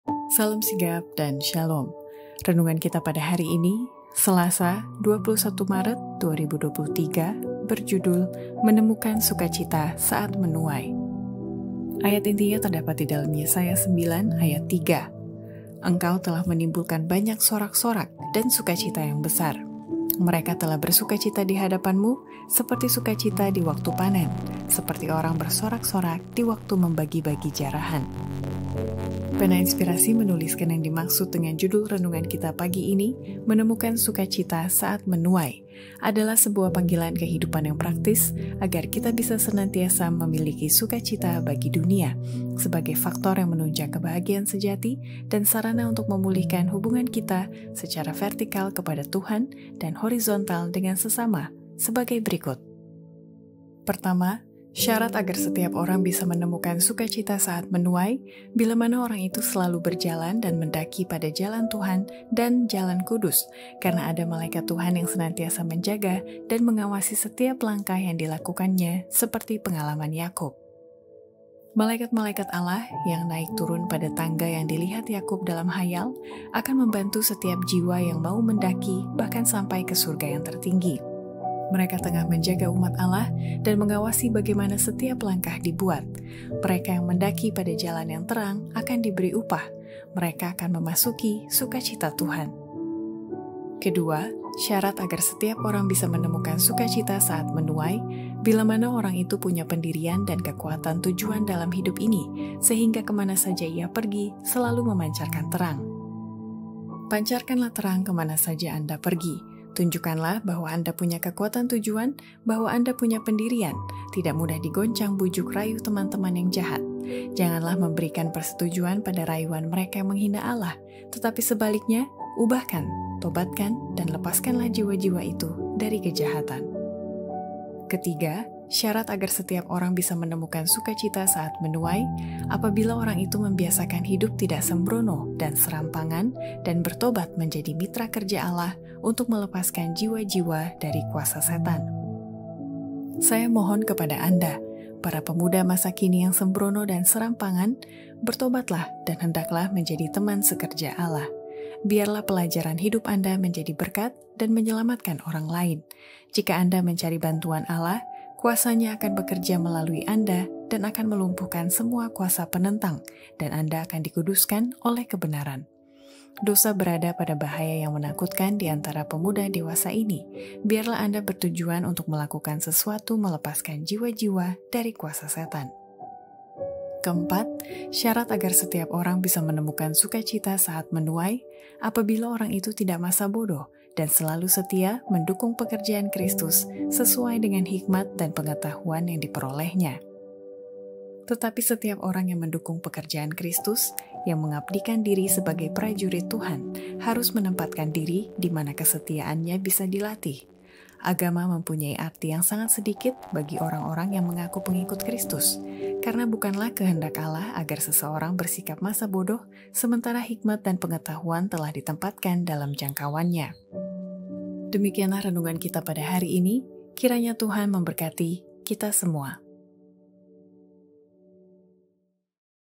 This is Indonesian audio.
Salam sigap dan shalom. Renungan kita pada hari ini, Selasa 21 Maret 2023, berjudul Menemukan Sukacita Saat Menuai. Ayat intinya terdapat di dalam Yesaya 9 ayat 3. Engkau telah menimbulkan banyak sorak-sorak dan sukacita yang besar. Mereka telah bersukacita di hadapanmu seperti sukacita di waktu panen, seperti orang bersorak-sorak di waktu membagi-bagi jarahan. Pena Inspirasi menuliskan yang dimaksud dengan judul renungan kita pagi ini, Menemukan Sukacita Saat Menuai, adalah sebuah panggilan kehidupan yang praktis agar kita bisa senantiasa memiliki sukacita bagi dunia, sebagai faktor yang menunjang kebahagiaan sejati dan sarana untuk memulihkan hubungan kita secara vertikal kepada Tuhan dan horizontal dengan sesama, sebagai berikut. Pertama, syarat agar setiap orang bisa menemukan sukacita saat menuai, bila mana orang itu selalu berjalan dan mendaki pada jalan Tuhan dan jalan kudus, karena ada malaikat Tuhan yang senantiasa menjaga dan mengawasi setiap langkah yang dilakukannya, seperti pengalaman Yakub. Malaikat-malaikat Allah yang naik turun pada tangga yang dilihat Yakub dalam hayal akan membantu setiap jiwa yang mau mendaki bahkan sampai ke surga yang tertinggi. Mereka tengah menjaga umat Allah dan mengawasi bagaimana setiap langkah dibuat. Mereka yang mendaki pada jalan yang terang akan diberi upah. Mereka akan memasuki sukacita Tuhan. Kedua, syarat agar setiap orang bisa menemukan sukacita saat menuai, bila mana orang itu punya pendirian dan kekuatan tujuan dalam hidup ini, sehingga kemana saja ia pergi selalu memancarkan terang. Pancarkanlah terang kemana saja Anda pergi. Tunjukkanlah bahwa Anda punya kekuatan tujuan, bahwa Anda punya pendirian, tidak mudah digoncang bujuk rayu teman-teman yang jahat. Janganlah memberikan persetujuan pada rayuan mereka yang menghina Allah, tetapi sebaliknya, ubahkan, tobatkan, dan lepaskanlah jiwa-jiwa itu dari kejahatan. Ketiga, syarat agar setiap orang bisa menemukan sukacita saat menuai, apabila orang itu membiasakan hidup tidak sembrono dan serampangan, dan bertobat menjadi mitra kerja Allah untuk melepaskan jiwa-jiwa dari kuasa setan. Saya mohon kepada Anda, para pemuda masa kini yang sembrono dan serampangan, bertobatlah dan hendaklah menjadi teman sekerja Allah. Biarlah pelajaran hidup Anda menjadi berkat dan menyelamatkan orang lain. Jika Anda mencari bantuan Allah, kuasa-Nya akan bekerja melalui Anda dan akan melumpuhkan semua kuasa penentang, dan Anda akan dikuduskan oleh kebenaran. Dosa berada pada bahaya yang menakutkan di antara pemuda dewasa ini. Biarlah Anda bertujuan untuk melakukan sesuatu melepaskan jiwa-jiwa dari kuasa setan. Keempat, syarat agar setiap orang bisa menemukan sukacita saat menuai, apabila orang itu tidak masa bodoh dan selalu setia mendukung pekerjaan Kristus sesuai dengan hikmat dan pengetahuan yang diperolehnya. Tetapi setiap orang yang mendukung pekerjaan Kristus, yang mengabdikan diri sebagai prajurit Tuhan, harus menempatkan diri di mana kesetiaannya bisa dilatih. Agama mempunyai arti yang sangat sedikit bagi orang-orang yang mengaku pengikut Kristus, karena bukanlah kehendak Allah agar seseorang bersikap masa bodoh, sementara hikmat dan pengetahuan telah ditempatkan dalam jangkauannya. Demikianlah renungan kita pada hari ini, kiranya Tuhan memberkati kita semua.